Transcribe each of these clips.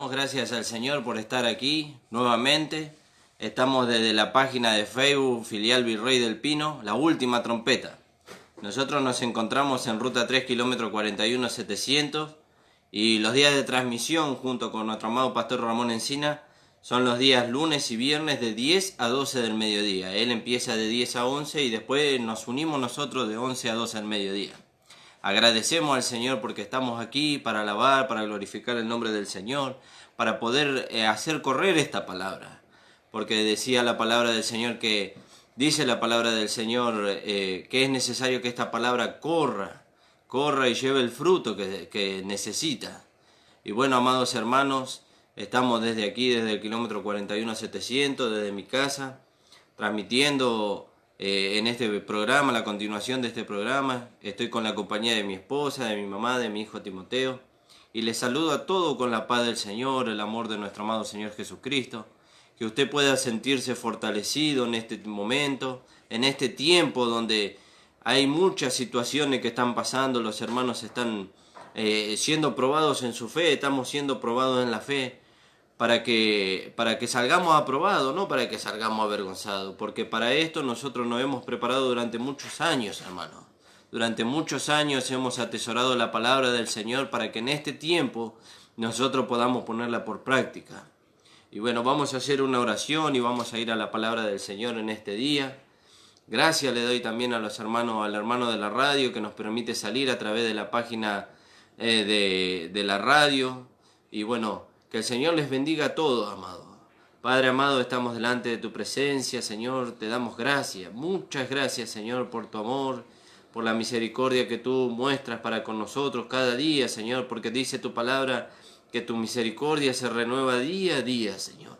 Damos gracias al Señor por estar aquí nuevamente. Estamos desde la página de Facebook Filial Virrey del Pino, la última trompeta. Nosotros nos encontramos en ruta 3 kilómetro 41.700 y los días de transmisión junto con nuestro amado pastor Ramón Encina son los días lunes y viernes de 10 a 12 del mediodía. Él empieza de 10 a 11 y después nos unimos nosotros de 11 a 12 del mediodía. Agradecemos al Señor porque estamos aquí para alabar, para glorificar el nombre del Señor, para poder hacer correr esta palabra. Porque decía la palabra del Señor dice la palabra del Señor que es necesario que esta palabra corra y lleve el fruto que necesita. Y bueno, amados hermanos, estamos desde aquí, desde el kilómetro 41.700, desde mi casa, transmitiendo en este programa, la continuación de este programa. Estoy con la compañía de mi esposa, de mi mamá, de mi hijo Timoteo, y les saludo a todos con la paz del Señor, el amor de nuestro amado Señor Jesucristo, que usted pueda sentirse fortalecido en este momento, en este tiempo donde hay muchas situaciones que están pasando, los hermanos están siendo probados en su fe, estamos siendo probados en la fe, para que salgamos aprobados, no para que salgamos avergonzados, porque para esto nosotros nos hemos preparado durante muchos años, hermano. Durante muchos años hemos atesorado la palabra del Señor para que en este tiempo nosotros podamos ponerla por práctica. Y bueno, vamos a hacer una oración y vamos a ir a la palabra del Señor en este día. Gracias le doy también a los hermanos, al hermano de la radio que nos permite salir a través de la página de la radio. Y bueno, que el Señor les bendiga a todos, amado. Padre amado, estamos delante de tu presencia, Señor, te damos gracias. Muchas gracias, Señor, por tu amor, por la misericordia que tú muestras para con nosotros cada día, Señor, porque dice tu palabra que tu misericordia se renueva día a día, Señor.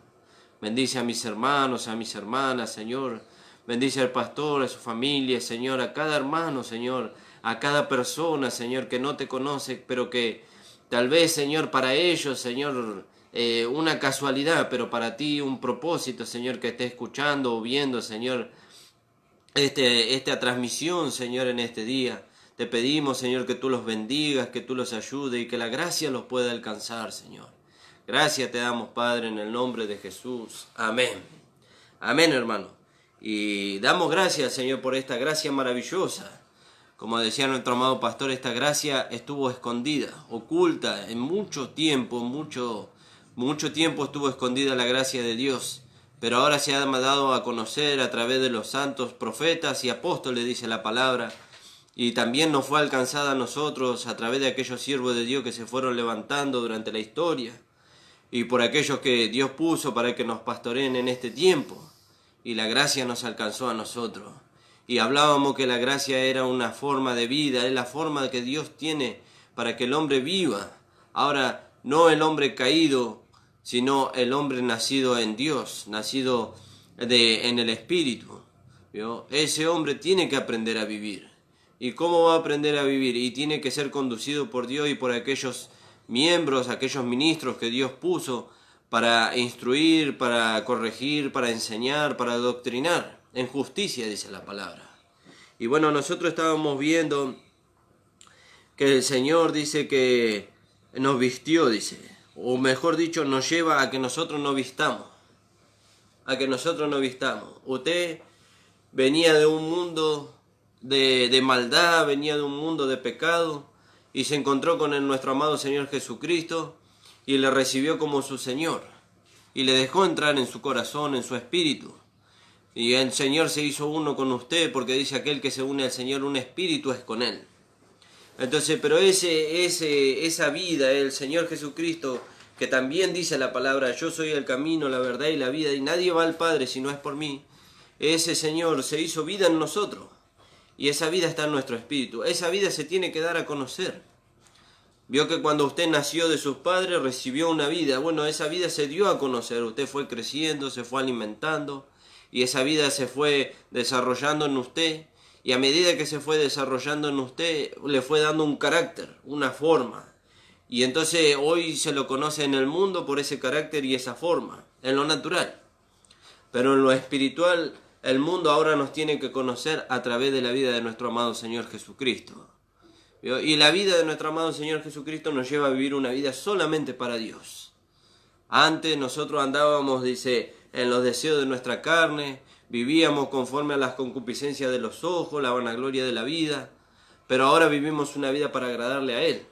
Bendice a mis hermanos, a mis hermanas, Señor. Bendice al pastor, a su familia, Señor, a cada hermano, Señor, a cada persona, Señor, que no te conoce, pero que tal vez, Señor, para ellos, Señor, una casualidad, pero para ti un propósito, Señor, que esté escuchando o viendo, Señor, esta transmisión, Señor, en este día. Te pedimos, Señor, que tú los bendigas, que tú los ayudes y que la gracia los pueda alcanzar, Señor. Gracias te damos, Padre, en el nombre de Jesús. Amén. Amén, hermano. Y damos gracias, Señor, por esta gracia maravillosa. Como decía nuestro amado pastor, esta gracia estuvo escondida, oculta en mucho tiempo, mucho tiempo estuvo escondida la gracia de Dios, pero ahora se ha dado a conocer a través de los santos profetas y apóstoles, dice la palabra, y también nos fue alcanzada a nosotros a través de aquellos siervos de Dios que se fueron levantando durante la historia, y por aquellos que Dios puso para que nos pastoreen en este tiempo, y la gracia nos alcanzó a nosotros. Y hablábamos que la gracia era una forma de vida, es la forma que Dios tiene para que el hombre viva. Ahora, no el hombre caído, sino el hombre nacido en Dios, nacido en el Espíritu. ¿Vio? Ese hombre tiene que aprender a vivir. ¿Y cómo va a aprender a vivir? Y tiene que ser conducido por Dios y por aquellos miembros, aquellos ministros que Dios puso para instruir, para corregir, para enseñar, para adoctrinar. En justicia, dice la palabra. Y bueno, nosotros estábamos viendo que el Señor dice que nos vistió, dice, o mejor dicho, nos lleva a que nosotros nos vistamos, a que nosotros nos vistamos. Usted venía de un mundo de maldad, venía de un mundo de pecado, y se encontró con nuestro amado Señor Jesucristo, y le recibió como su Señor, y le dejó entrar en su corazón, en su espíritu. Y el Señor se hizo uno con usted, porque dice aquel que se une al Señor, un espíritu es con él. Entonces, pero esa vida, el Señor Jesucristo, que también dice la palabra, yo soy el camino, la verdad y la vida, y nadie va al Padre si no es por mí, ese Señor se hizo vida en nosotros, y esa vida está en nuestro espíritu. Esa vida se tiene que dar a conocer. Vio que cuando usted nació de sus padres, recibió una vida. Bueno, esa vida se dio a conocer, usted fue creciendo, se fue alimentando, y esa vida se fue desarrollando en usted, y a medida que se fue desarrollando en usted, le fue dando un carácter, una forma. Y entonces hoy se lo conoce en el mundo por ese carácter y esa forma, en lo natural. Pero en lo espiritual, el mundo ahora nos tiene que conocer a través de la vida de nuestro amado Señor Jesucristo. Y la vida de nuestro amado Señor Jesucristo nos lleva a vivir una vida solamente para Dios. Antes nosotros andábamos, dice, en los deseos de nuestra carne, vivíamos conforme a las concupiscencias de los ojos, la vanagloria de la vida, pero ahora vivimos una vida para agradarle a Él.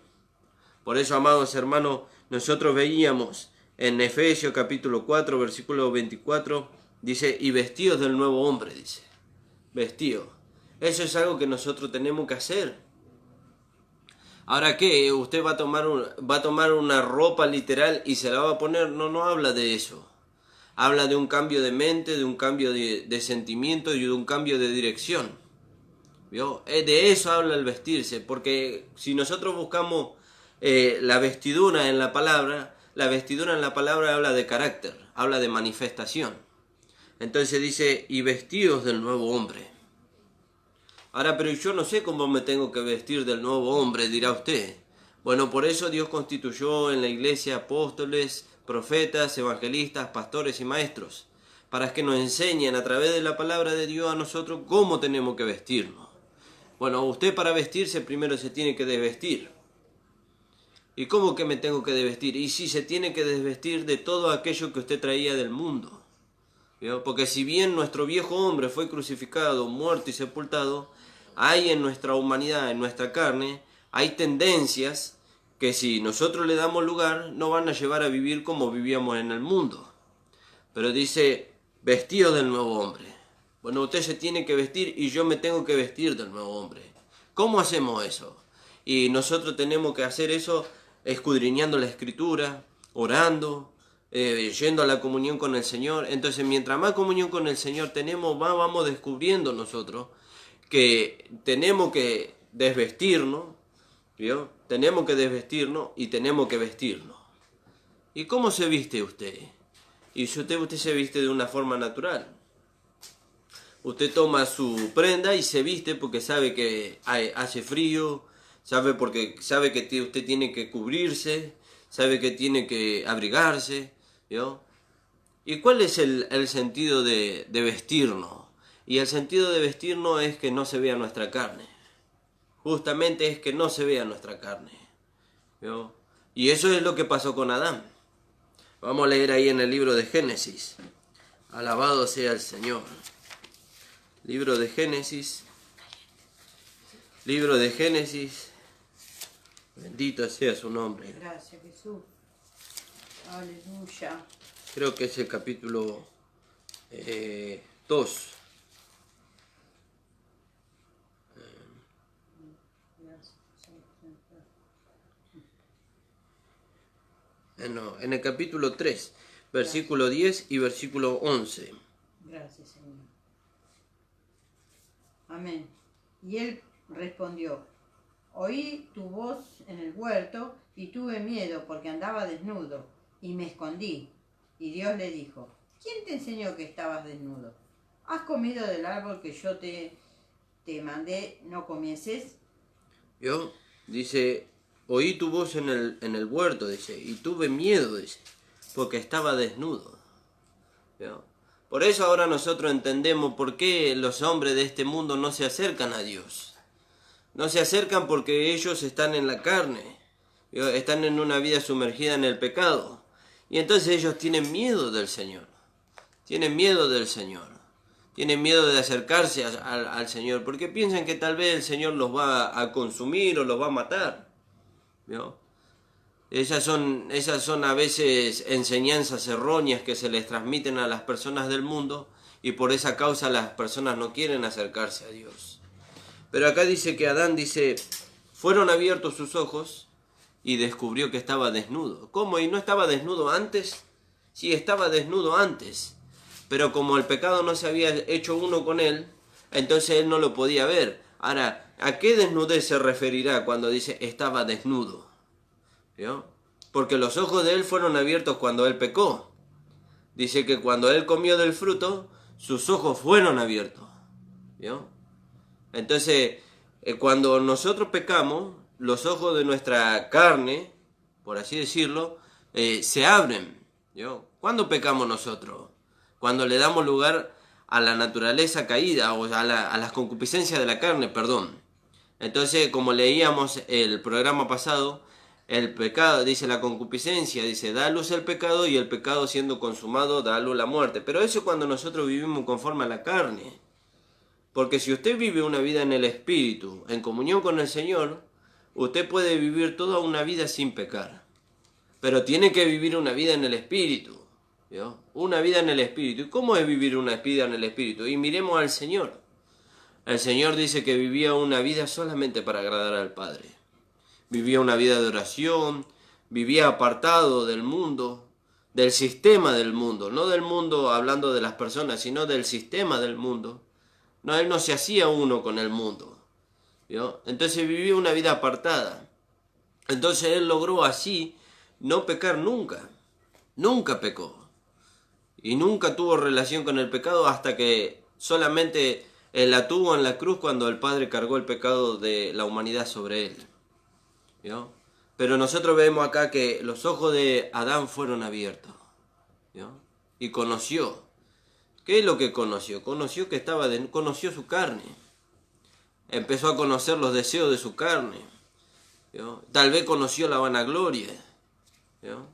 Por eso, amados hermanos, nosotros veíamos en Efesios capítulo 4, versículo 24, dice, y vestidos del nuevo hombre, dice, vestidos. Eso es algo que nosotros tenemos que hacer. Ahora, ¿qué? ¿Usted va a tomar una ropa literal y se la va a poner? No habla de eso. Habla de un cambio de mente, de un cambio de sentimiento y de un cambio de dirección. ¿Vio? De eso habla el vestirse, porque si nosotros buscamos la vestidura en la palabra habla de carácter, habla de manifestación. Entonces dice, y vestidos del nuevo hombre. Ahora, pero yo no sé cómo me tengo que vestir del nuevo hombre, dirá usted. Bueno, por eso Dios constituyó en la iglesia apóstoles, profetas, evangelistas, pastores y maestros, para que nos enseñen a través de la palabra de Dios a nosotros cómo tenemos que vestirnos. Bueno, usted para vestirse primero se tiene que desvestir. ¿Y cómo que me tengo que desvestir? Y sí, se tiene que desvestir de todo aquello que usted traía del mundo. ¿Vio? Porque si bien nuestro viejo hombre fue crucificado, muerto y sepultado, hay en nuestra humanidad, en nuestra carne, hay tendencias que si nosotros le damos lugar, no van a llevar a vivir como vivíamos en el mundo. Pero dice, vestido del nuevo hombre. Bueno, usted se tiene que vestir y yo me tengo que vestir del nuevo hombre. ¿Cómo hacemos eso? Y nosotros tenemos que hacer eso escudriñando la Escritura, orando, yendo a la comunión con el Señor. Entonces, mientras más comunión con el Señor tenemos, más vamos descubriendo nosotros que tenemos que desvestirnos, ¿vio? Tenemos que desvestirnos y tenemos que vestirnos. ¿Y cómo se viste usted? Y si usted se viste de una forma natural. Usted toma su prenda y se viste porque sabe que hace frío, sabe que usted tiene que cubrirse, sabe que tiene que abrigarse, ¿vio? ¿Y cuál es el sentido de vestirnos? Y el sentido de vestirnos es que no se vea nuestra carne. Justamente es que no se vea nuestra carne, ¿vio? Y eso es lo que pasó con Adán. Vamos a leer ahí en el libro de Génesis. Alabado sea el Señor. Libro de Génesis. Libro de Génesis. Bendito sea su nombre. Gracias, Jesús. Aleluya. Creo que es el capítulo 2. No, en el capítulo 3, versículo 10 y versículo 11. Gracias, Señor. Amén. Y él respondió, oí tu voz en el huerto y tuve miedo porque andaba desnudo y me escondí. Y Dios le dijo, ¿quién te enseñó que estabas desnudo? ¿Has comido del árbol que yo te mandé no comieses? ¿Vio? Dice, oí tu voz en el huerto, dice, y tuve miedo, dice, porque estaba desnudo. ¿Vio? Por eso ahora nosotros entendemos por qué los hombres de este mundo no se acercan a Dios. No se acercan porque ellos están en la carne, ¿vio? Están en una vida sumergida en el pecado. Y entonces ellos tienen miedo del Señor. Tienen miedo del Señor. Tienen miedo de acercarse al Señor porque piensan que tal vez el Señor los va a consumir o los va a matar. ¿Vio? Esas son a veces enseñanzas erróneas que se les transmiten a las personas del mundo y por esa causa las personas no quieren acercarse a Dios. Pero acá dice que Adán dice, fueron abiertos sus ojos y descubrió que estaba desnudo. ¿Cómo? ¿Y no estaba desnudo antes? Sí, estaba desnudo antes, pero como el pecado no se había hecho uno con él, entonces él no lo podía ver. Ahora, ¿a qué desnudez se referirá cuando dice estaba desnudo? ¿Vio? Porque los ojos de él fueron abiertos cuando él pecó. Dice que cuando él comió del fruto, sus ojos fueron abiertos. ¿Vio? Entonces, cuando nosotros pecamos, los ojos de nuestra carne, por así decirlo, se abren. ¿Vio? ¿Cuándo pecamos nosotros? Cuando le damos lugar a la naturaleza caída, o a las concupiscencias de la carne, perdón. Entonces, como leíamos el programa pasado, El pecado, dice la concupiscencia, dice, da a luz el pecado y el pecado siendo consumado da a luz la muerte. Pero eso cuando nosotros vivimos conforme a la carne. Porque si usted vive una vida en el Espíritu, en comunión con el Señor, usted puede vivir toda una vida sin pecar. Pero tiene que vivir una vida en el Espíritu. ¿Vio? Una vida en el Espíritu. ¿Y cómo es vivir una vida en el Espíritu? Y miremos al Señor. El Señor dice que vivía una vida solamente para agradar al Padre. Vivía una vida de oración, vivía apartado del mundo, del sistema del mundo, no del mundo hablando de las personas, sino del sistema del mundo. No, él no se hacía uno con el mundo, ¿vio? Entonces vivía una vida apartada. Entonces él logró así no pecar nunca, nunca pecó. Y nunca tuvo relación con el pecado hasta que solamente él la tuvo en la cruz cuando el Padre cargó el pecado de la humanidad sobre él. ¿Vio? Pero nosotros vemos acá que los ojos de Adán fueron abiertos. ¿Vio? Y conoció. ¿Qué es lo que conoció? Conoció que conoció su carne. Empezó a conocer los deseos de su carne. ¿Vio? Tal vez conoció la vanagloria. ¿Vio?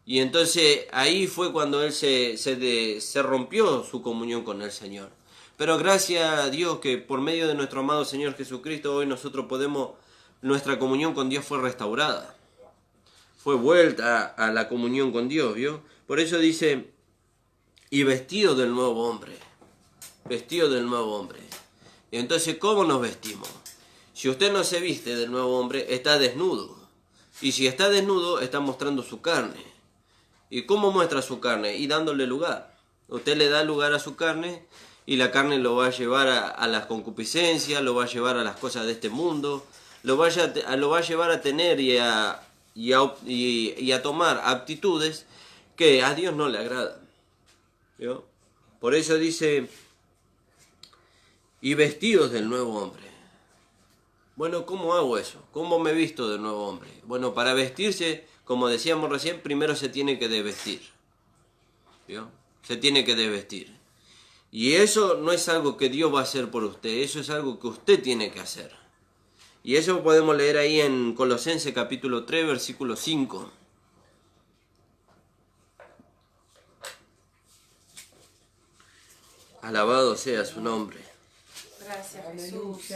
Y entonces ahí fue cuando él se rompió su comunión con el Señor. Pero gracias a Dios que por medio de nuestro amado Señor Jesucristo hoy nosotros nuestra comunión con Dios fue restaurada. Fue vuelta a la comunión con Dios, ¿vio? Por eso dice, y vestido del nuevo hombre. Vestido del nuevo hombre. Y entonces, ¿cómo nos vestimos? Si usted no se viste del nuevo hombre, está desnudo. Y si está desnudo, está mostrando su carne. ¿Y cómo muestra su carne? Y dándole lugar. Usted le da lugar a su carne y la carne lo va a llevar a las concupiscencias, lo va a llevar a las cosas de este mundo, lo va a llevar a tener y a tomar aptitudes que a Dios no le agradan. ¿Vio? Por eso dice, y vestidos del nuevo hombre. Bueno, ¿cómo hago eso? ¿Cómo me visto del nuevo hombre? Bueno, para vestirse, como decíamos recién, primero se tiene que desvestir. ¿Vio? Se tiene que desvestir. Y eso no es algo que Dios va a hacer por usted, eso es algo que usted tiene que hacer. Y eso podemos leer ahí en Colosenses capítulo 3, versículo 5. Alabado sea su nombre. Gracias, Jesús.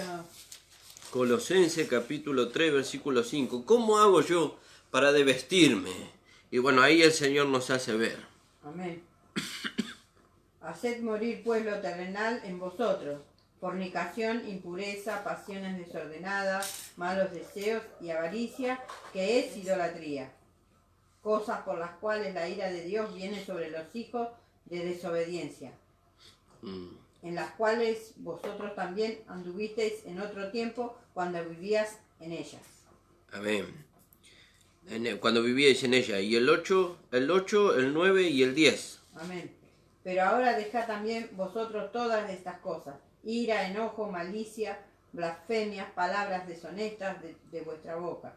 Colosenses capítulo 3, versículo 5. ¿Cómo hago yo para desvestirme? Y bueno, ahí el Señor nos hace ver. Amén. Haced morir pues lo terrenal en vosotros, fornicación, impureza, pasiones desordenadas, malos deseos y avaricia, que es idolatría. Cosas por las cuales la ira de Dios viene sobre los hijos de desobediencia, en las cuales vosotros también anduvisteis en otro tiempo cuando vivías en ellas. Amén. Cuando vivíais en ella. Y el 8, el 9 y el 10. Amén. Pero ahora dejad también vosotros todas estas cosas: ira, enojo, malicia, blasfemias, palabras deshonestas de vuestra boca.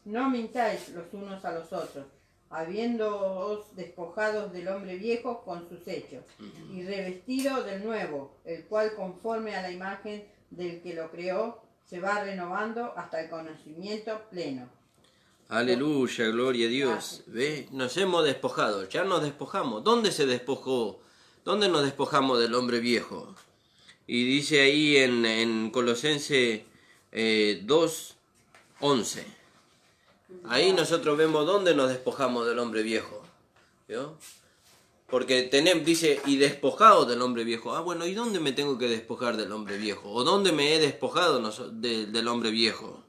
No mintáis los unos a los otros, habiéndoos despojados del hombre viejo con sus hechos, y revestido del nuevo, el cual conforme a la imagen del que lo creó, se va renovando hasta el conocimiento pleno. Aleluya, gloria a Dios. ¿Ve? Nos hemos despojado, ya nos despojamos. ¿Dónde se despojó? ¿Dónde nos despojamos del hombre viejo? Y dice ahí en Colosenses 2, 11. Ahí nosotros vemos dónde nos despojamos del hombre viejo. ¿Vio? Porque dice, y despojado del hombre viejo. Ah, bueno, ¿y dónde me tengo que despojar del hombre viejo? ¿O dónde me he despojado del hombre viejo?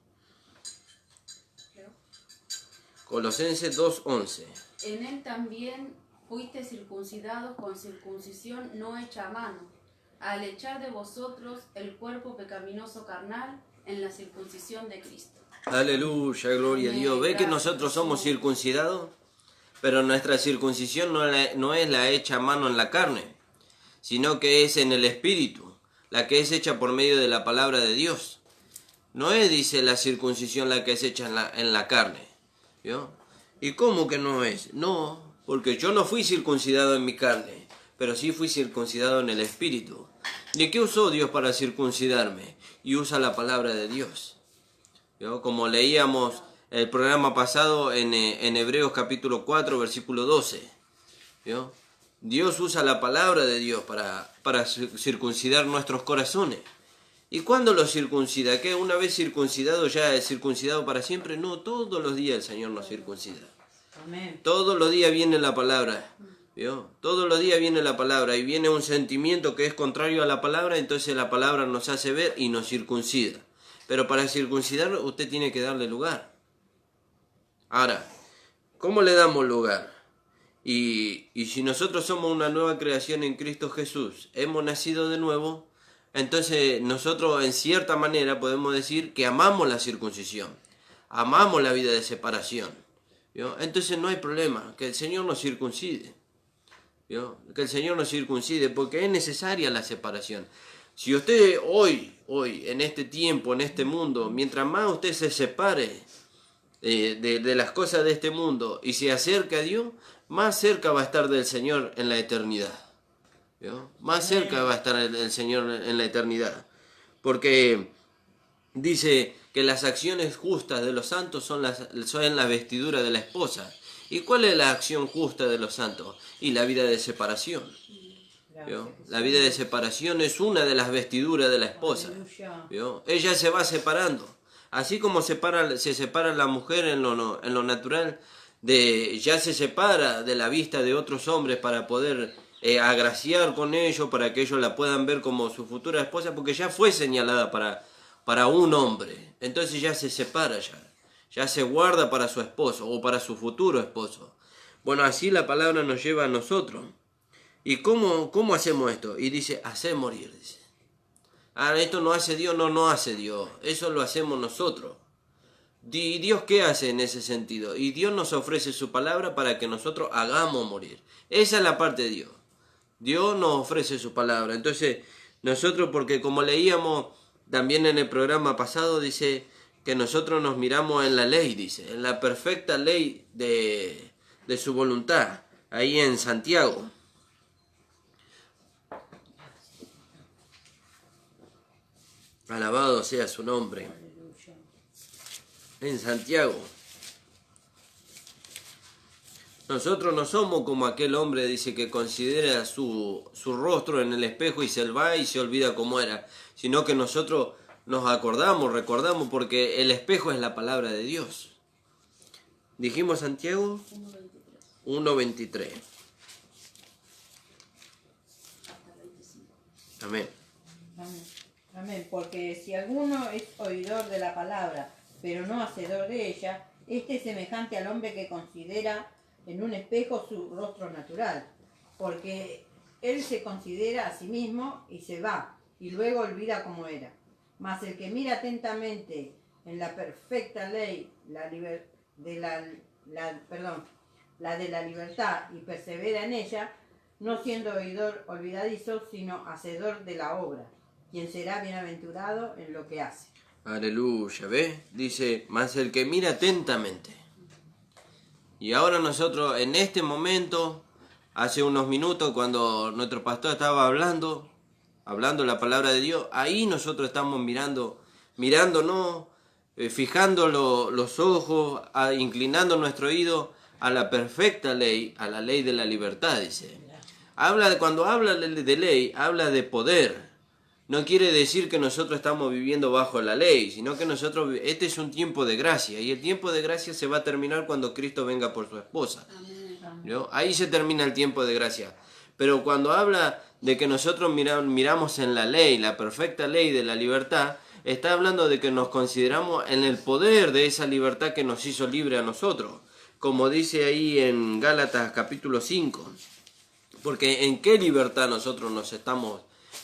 Colosenses 2:11. En él también fuiste circuncidados con circuncisión no hecha a mano, al echar de vosotros el cuerpo pecaminoso carnal en la circuncisión de Cristo. Aleluya, gloria a Dios. ¿Ve que nosotros somos circuncidados? Pero nuestra circuncisión no es la hecha a mano en la carne, sino que es en el Espíritu, la que es hecha por medio de la palabra de Dios. No es, dice, la circuncisión la que es hecha en la carne. ¿Vio? ¿Y cómo que no es? No, porque yo no fui circuncidado en mi carne, pero sí fui circuncidado en el Espíritu. ¿Y qué usó Dios para circuncidarme? Y usa la palabra de Dios. ¿Vio? Como leíamos el programa pasado en Hebreos capítulo 4, versículo 12. ¿Vio? Dios usa la palabra de Dios para circuncidar nuestros corazones. ¿Y cuándo lo circuncida? ¿Que una vez circuncidado ya es circuncidado para siempre? No, todos los días el Señor nos circuncida. Amén. Todos los días viene la palabra. ¿Vio? Todos los días viene la palabra y viene un sentimiento que es contrario a la palabra, entonces la palabra nos hace ver y nos circuncida. Pero para circuncidar usted tiene que darle lugar. Ahora, ¿cómo le damos lugar? Y si nosotros somos una nueva creación en Cristo Jesús, hemos nacido de nuevo, entonces nosotros en cierta manera podemos decir que amamos la circuncisión, amamos la vida de separación. ¿Vio? Entonces no hay problema, que el Señor nos circuncide. ¿Vio? Que el Señor nos circuncide porque es necesaria la separación. Si usted hoy, en este tiempo, en este mundo, mientras más usted se separe de las cosas de este mundo y se acerca a Dios, más cerca va a estar del Señor en la eternidad. ¿Vio? Más cerca va a estar el Señor en la eternidad. Porque dice que las acciones justas de los santos son la vestidura de la esposa. ¿Y cuál es la acción justa de los santos? Y la vida de separación. ¿Vio? La vida de separación es una de las vestiduras de la esposa. ¿Vio? Ella se va separando. Así como se separa la mujer en lo natural, ya se separa de la vista de otros hombres para poder agraciar con ellos, para que ellos la puedan ver como su futura esposa, porque ya fue señalada para un hombre. Entonces ya se separa, ya se guarda para su esposo o para su futuro esposo. Bueno, así la palabra nos lleva a nosotros. ¿Y cómo hacemos esto? Y dice, hacer morir, dice. Ahora, esto no hace Dios, no hace Dios. Eso lo hacemos nosotros. ¿Y Dios qué hace en ese sentido? Y Dios nos ofrece su palabra para que nosotros hagamos morir. Esa es la parte de Dios. Dios nos ofrece su palabra. Entonces, nosotros, porque como leíamos también en el programa pasado, dice que nosotros nos miramos en la ley, dice, en la perfecta ley de su voluntad, ahí en Santiago. Alabado sea su nombre. En Santiago. Nosotros no somos como aquel hombre, dice, que considera su rostro en el espejo y se va y se olvida cómo era, sino que nosotros nos recordamos, porque el espejo es la palabra de Dios. Dijimos Santiago 1:23. Amén. Amén. Amén. Porque si alguno es oidor de la palabra, pero no hacedor de ella, este es semejante al hombre que considera en un espejo su rostro natural, porque él se considera a sí mismo y se va, y luego olvida cómo era. Mas el que mira atentamente en la perfecta ley, la de la libertad, y persevera en ella, no siendo oidor olvidadizo, sino hacedor de la obra, quien será bienaventurado en lo que hace. Aleluya, ¿ves? Dice, más el que mira atentamente. Y ahora nosotros en este momento, hace unos minutos, cuando nuestro pastor estaba hablando la palabra de Dios, ahí nosotros estamos mirándonos, fijando los ojos, inclinando nuestro oído a la perfecta ley, a la ley de la libertad, dice. Cuando habla de ley, habla de poder. No quiere decir que nosotros estamos viviendo bajo la ley, sino que este es un tiempo de gracia, y el tiempo de gracia se va a terminar cuando Cristo venga por su esposa. ¿No? Ahí se termina el tiempo de gracia. Pero cuando habla de que nosotros miramos en la ley, la perfecta ley de la libertad, está hablando de que nos consideramos en el poder de esa libertad que nos hizo libre a nosotros, como dice ahí en Gálatas capítulo 5. Porque ¿en qué libertad nosotros nos estamos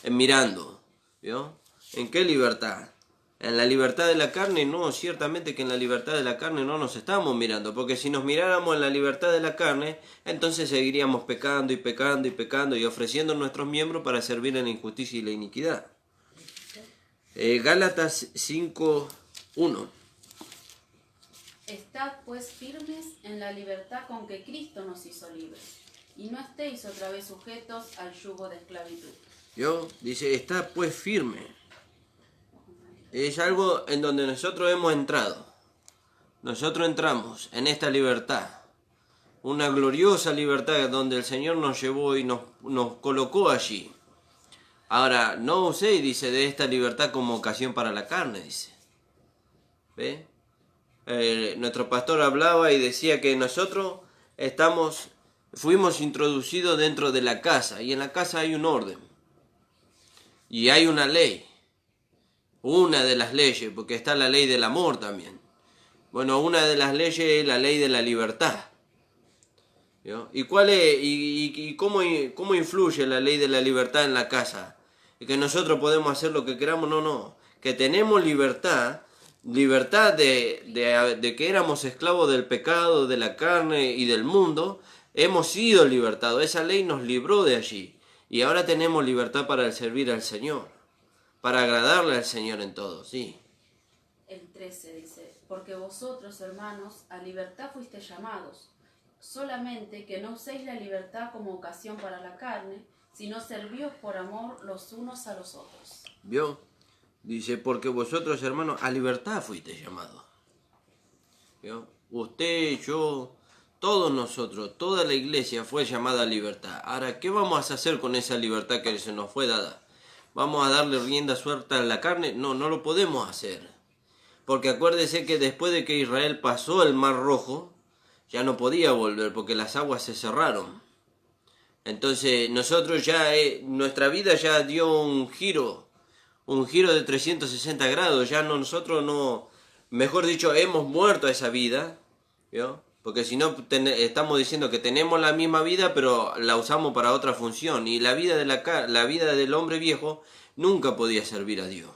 mirando? ¿Vio? ¿En qué libertad? ¿En la libertad de la carne? No, ciertamente que en la libertad de la carne no nos estamos mirando, porque si nos miráramos en la libertad de la carne, entonces seguiríamos pecando y pecando y pecando y ofreciendo nuestros miembros para servir en la injusticia y la iniquidad. Gálatas 5:1. Estad pues firmes en la libertad con que Cristo nos hizo libres, y no estéis otra vez sujetos al yugo de esclavitud. ¿Yo? Dice, está pues firme. Es algo en donde nosotros hemos entrado. nosotros entramos en esta libertad, una gloriosa libertad donde el Señor nos llevó y nos colocó allí. Ahora, no uséis, dice, de esta libertad como ocasión para la carne, dice. ¿Ve? Nuestro pastor hablaba y decía que nosotros fuimos introducidos dentro de la casa, y en la casa hay un orden, y hay una ley, una de las leyes, porque está la ley del amor también. Bueno, una de las leyes es la ley de la libertad. ¿Vio? ¿Y cuál es, y cómo influye la ley de la libertad en la casa? ¿Y que nosotros podemos hacer lo que queramos? No, que tenemos libertad de que éramos esclavos del pecado, de la carne y del mundo. Hemos sido libertados, esa ley nos libró de allí, y ahora tenemos libertad para servir al Señor, para agradarle al Señor en todo, sí. El 13 dice, porque vosotros, hermanos, a libertad fuisteis llamados, solamente que no uséis la libertad como ocasión para la carne, sino servíos por amor los unos a los otros. ¿Vio? Dice, porque vosotros, hermanos, a libertad fuisteis llamados. ¿Vio? Usted, yo, todos nosotros, toda la iglesia fue llamada a libertad. Ahora, ¿qué vamos a hacer con esa libertad que se nos fue dada? ¿Vamos a darle rienda suelta a la carne? No lo podemos hacer. Porque acuérdese que después de que Israel pasó el Mar Rojo, ya no podía volver porque las aguas se cerraron. Entonces nosotros ya, nuestra vida ya dio un giro de 360 grados. Ya nosotros no, mejor dicho, hemos muerto a esa vida, ¿vio? Porque si no, estamos diciendo que tenemos la misma vida, pero la usamos para otra función. Y la vida del hombre viejo nunca podía servir a Dios.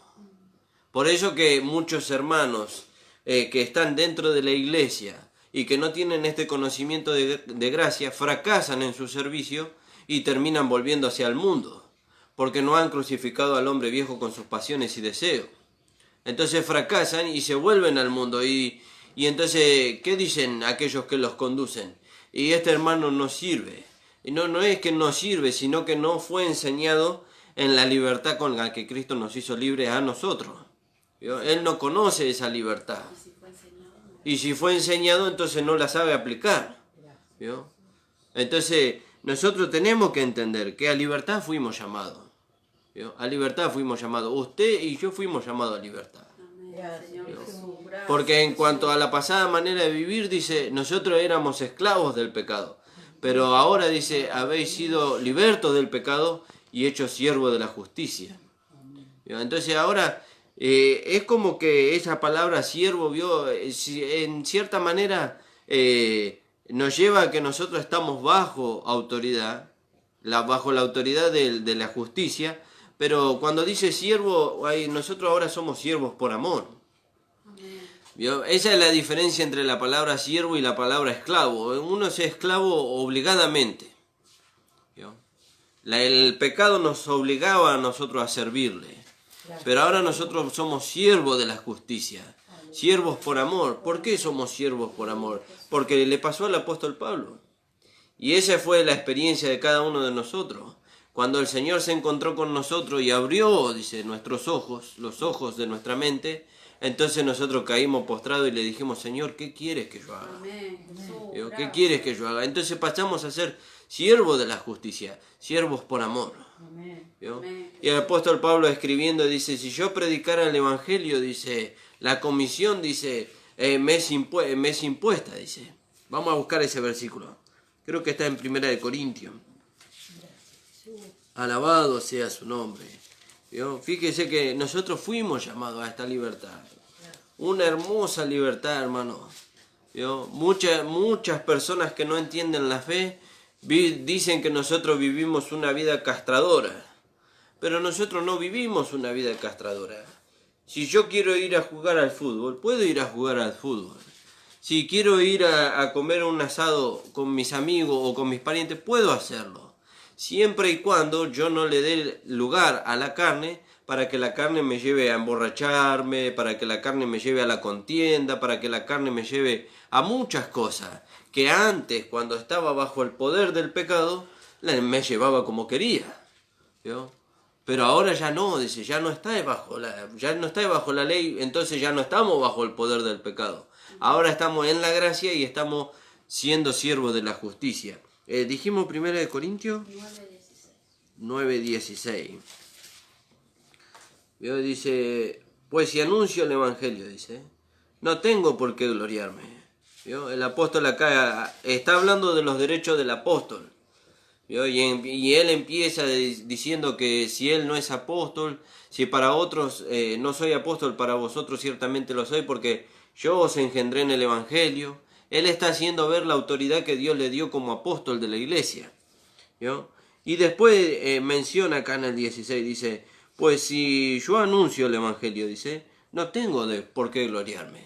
Por eso que muchos hermanos que están dentro de la iglesia y que no tienen este conocimiento de gracia, fracasan en su servicio y terminan volviendo hacia el mundo, porque no han crucificado al hombre viejo con sus pasiones y deseos. Entonces fracasan y se vuelven al mundo. Y entonces, ¿qué dicen aquellos que los conducen? Y este hermano no sirve. Y no es que no sirve, sino que no fue enseñado en la libertad con la que Cristo nos hizo libres a nosotros. ¿Vio? Él no conoce esa libertad. Y si fue enseñado, entonces no la sabe aplicar. ¿Vio? Entonces, nosotros tenemos que entender que a libertad fuimos llamados. ¿Vio? A libertad fuimos llamados. Usted y yo fuimos llamados a libertad. Porque en cuanto a la pasada manera de vivir, dice, nosotros éramos esclavos del pecado. Pero ahora dice, habéis sido libertos del pecado y hechos siervos de la justicia. ¿Vio? Entonces ahora es como que esa palabra siervo, ¿vio? En cierta manera nos lleva a que nosotros estamos bajo autoridad, bajo la autoridad de la justicia. Pero cuando dice siervo, nosotros ahora somos siervos por amor. ¿Vio? Esa es la diferencia entre la palabra siervo y la palabra esclavo. Uno es esclavo obligadamente. ¿Vio? El pecado nos obligaba a nosotros a servirle. Pero ahora nosotros somos siervos de la justicia. Siervos por amor. ¿Por qué somos siervos por amor? Porque le pasó al apóstol Pablo. Y esa fue la experiencia de cada uno de nosotros. Cuando el Señor se encontró con nosotros y abrió, dice, nuestros ojos, los ojos de nuestra mente, entonces nosotros caímos postrados y le dijimos, Señor, ¿qué quieres que yo haga? Digo, ¿qué quieres que yo haga? Entonces pasamos a ser siervos de la justicia, siervos por amor. Y el apóstol Pablo escribiendo dice, si yo predicara el evangelio, dice, la comisión, dice, me es impuesta, dice. Vamos a buscar ese versículo. Creo que está en 1 Corintios. Alabado sea su nombre. ¿Vio? Fíjese que nosotros fuimos llamados a esta libertad. Una hermosa libertad, hermano. ¿Vio? Muchas personas que no entienden la fe dicen que nosotros vivimos una vida castradora. Pero nosotros no vivimos una vida castradora. Si yo quiero ir a jugar al fútbol, puedo ir a jugar al fútbol. Si quiero ir a comer un asado con mis amigos o con mis parientes, puedo hacerlo. Siempre y cuando yo no le dé lugar a la carne para que la carne me lleve a emborracharme, para que la carne me lleve a la contienda, para que la carne me lleve a muchas cosas que antes, cuando estaba bajo el poder del pecado, me llevaba como quería. ¿Vio? Pero ahora ya no, dice, ya no está bajo la ley, entonces ya no estamos bajo el poder del pecado. Ahora estamos en la gracia y estamos siendo siervos de la justicia. Dijimos 1 Corintios 9:16. Dice, pues si anuncio el Evangelio, dice, no tengo por qué gloriarme. ¿Vio? El apóstol acá está hablando de los derechos del apóstol. ¿Vio? Y él empieza diciendo que si él no es apóstol, si para otros no soy apóstol, para vosotros ciertamente lo soy, porque yo os engendré en el Evangelio. Él está haciendo ver la autoridad que Dios le dio como apóstol de la iglesia. ¿Vio? Y después menciona acá en el 16, dice, pues si yo anuncio el Evangelio, dice, no tengo por qué gloriarme.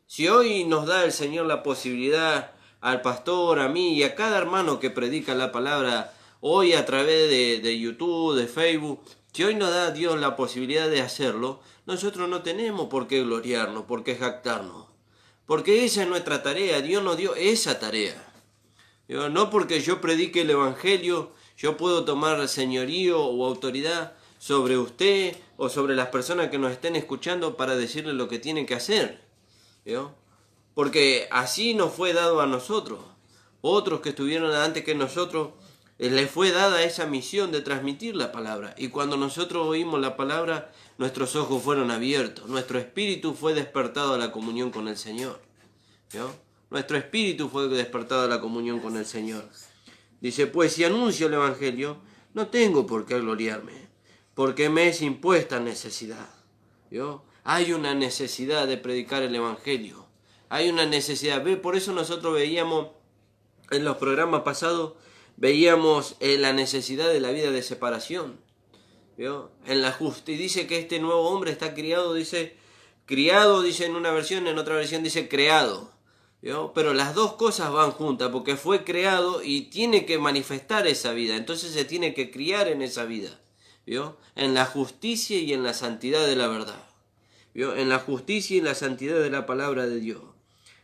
Si hoy nos da el Señor la posibilidad al pastor, a mí y a cada hermano que predica la palabra, hoy a través de YouTube, de Facebook, si hoy nos da Dios la posibilidad de hacerlo, nosotros no tenemos por qué gloriarnos, por qué jactarnos. Porque esa es nuestra tarea, Dios nos dio esa tarea. No porque yo predique el Evangelio, yo puedo tomar señorío o autoridad sobre usted o sobre las personas que nos estén escuchando para decirles lo que tienen que hacer. ¿Vio? Porque así nos fue dado a nosotros. Otros que estuvieron antes que nosotros, les fue dada esa misión de transmitir la palabra. Y cuando nosotros oímos la palabra, nuestros ojos fueron abiertos. Nuestro espíritu fue despertado a la comunión con el Señor. ¿Vio? Nuestro espíritu fue despertado a la comunión con el Señor. Dice, pues si anuncio el Evangelio, no tengo por qué gloriarme, porque me es impuesta necesidad. ¿Vio? Hay una necesidad de predicar el Evangelio. Hay una necesidad. Por eso nosotros veíamos, en los programas pasados, veíamos la necesidad de la vida de separación. ¿Vio? En la justicia dice que este nuevo hombre está criado, dice en una versión, en otra versión dice creado. ¿Vio? Pero las dos cosas van juntas, porque fue creado y tiene que manifestar esa vida. Entonces se tiene que criar en esa vida. ¿Vio? En la justicia y en la santidad de la verdad. ¿Vio? En la justicia y en la santidad de la palabra de Dios.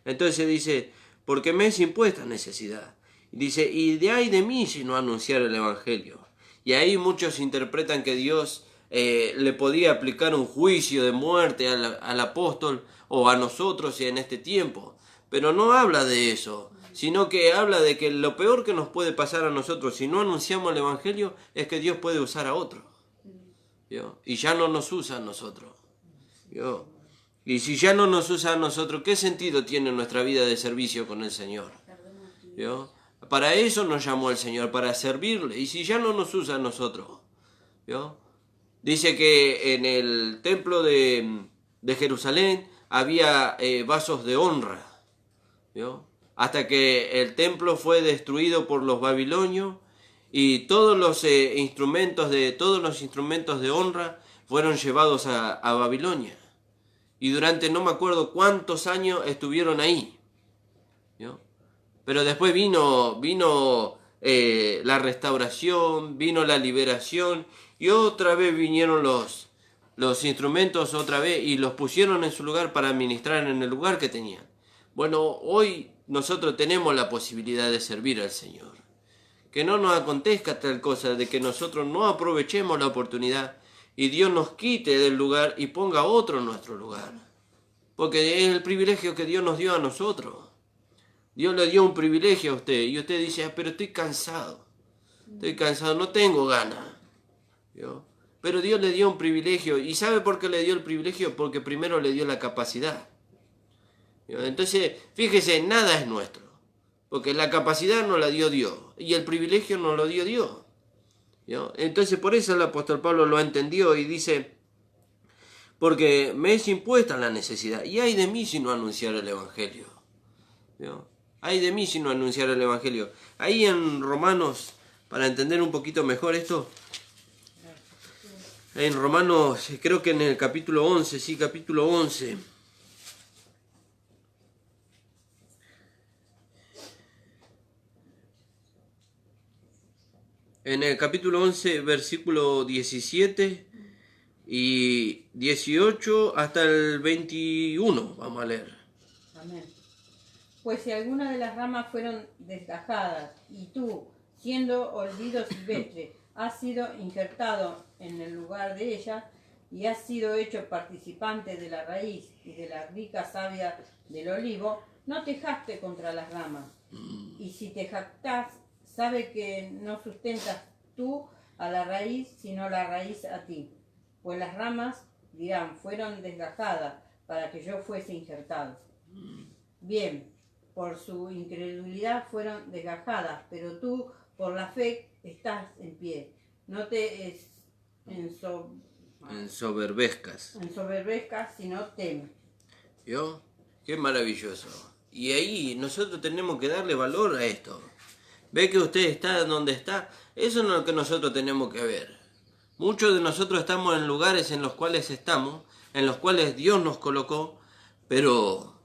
Entonces dice, porque me es impuesta necesidad. Dice, y de ay de mí si no anunciar el Evangelio. Y ahí muchos interpretan que Dios le podía aplicar un juicio de muerte al apóstol o a nosotros en este tiempo. Pero no habla de eso, sino que habla de que lo peor que nos puede pasar a nosotros si no anunciamos el Evangelio es que Dios puede usar a otro. ¿Vio? Y ya no nos usa a nosotros. ¿Vio? Y si ya no nos usa a nosotros, ¿qué sentido tiene nuestra vida de servicio con el Señor? ¿Vio? Para eso nos llamó el Señor, para servirle. Y si ya no nos usa a nosotros, ¿vio? Dice que en el templo de Jerusalén había vasos de honra. ¿Vio? Hasta que el templo fue destruido por los babilonios y todos los instrumentos de honra fueron llevados a Babilonia. Y durante no me acuerdo cuántos años estuvieron ahí. ¿Vio? Pero después vino la restauración, vino la liberación y otra vez vinieron los instrumentos otra vez y los pusieron en su lugar para administrar en el lugar que tenían. Bueno, hoy nosotros tenemos la posibilidad de servir al Señor. Que no nos acontezca tal cosa de que nosotros no aprovechemos la oportunidad y Dios nos quite del lugar y ponga otro en nuestro lugar. Porque es el privilegio que Dios nos dio a nosotros. Dios le dio un privilegio a usted y usted dice, pero estoy cansado, no tengo ganas. ¿Vio? Pero Dios le dio un privilegio. ¿Y sabe por qué le dio el privilegio? Porque primero le dio la capacidad. ¿Vio? Entonces, fíjese, nada es nuestro. Porque la capacidad nos la dio Dios y el privilegio nos lo dio Dios. ¿Vio? Entonces, por eso el apóstol Pablo lo entendió y dice, porque me es impuesta la necesidad. Y ay de mí si no anunciar el Evangelio. ¿Vio? Ay de mí si no anunciar el Evangelio. Ahí en Romanos, para entender un poquito mejor esto, en Romanos, creo que en el capítulo 11, capítulo 11. En el capítulo 11, versículo 17 y 18 hasta el 21, vamos a leer. Amén. Pues si alguna de las ramas fueron desgajadas y tú, siendo olvido silvestre, has sido injertado en el lugar de ella, y has sido hecho participante de la raíz y de la rica savia del olivo, no te jactes contra las ramas. Y si te jactás, sabe que no sustentas tú a la raíz, sino la raíz a ti. Pues las ramas, dirán, fueron desgajadas para que yo fuese injertado. Bien, por su incredulidad fueron desgajadas, pero tú por la fe estás en pie. No te ensoberbezcas. Sino teme. ¿Vio? Qué maravilloso. Y ahí nosotros tenemos que darle valor a esto. Ve que usted está donde está. Eso no es lo que nosotros tenemos que ver. Muchos de nosotros estamos en lugares en los cuales estamos, en los cuales Dios nos colocó, pero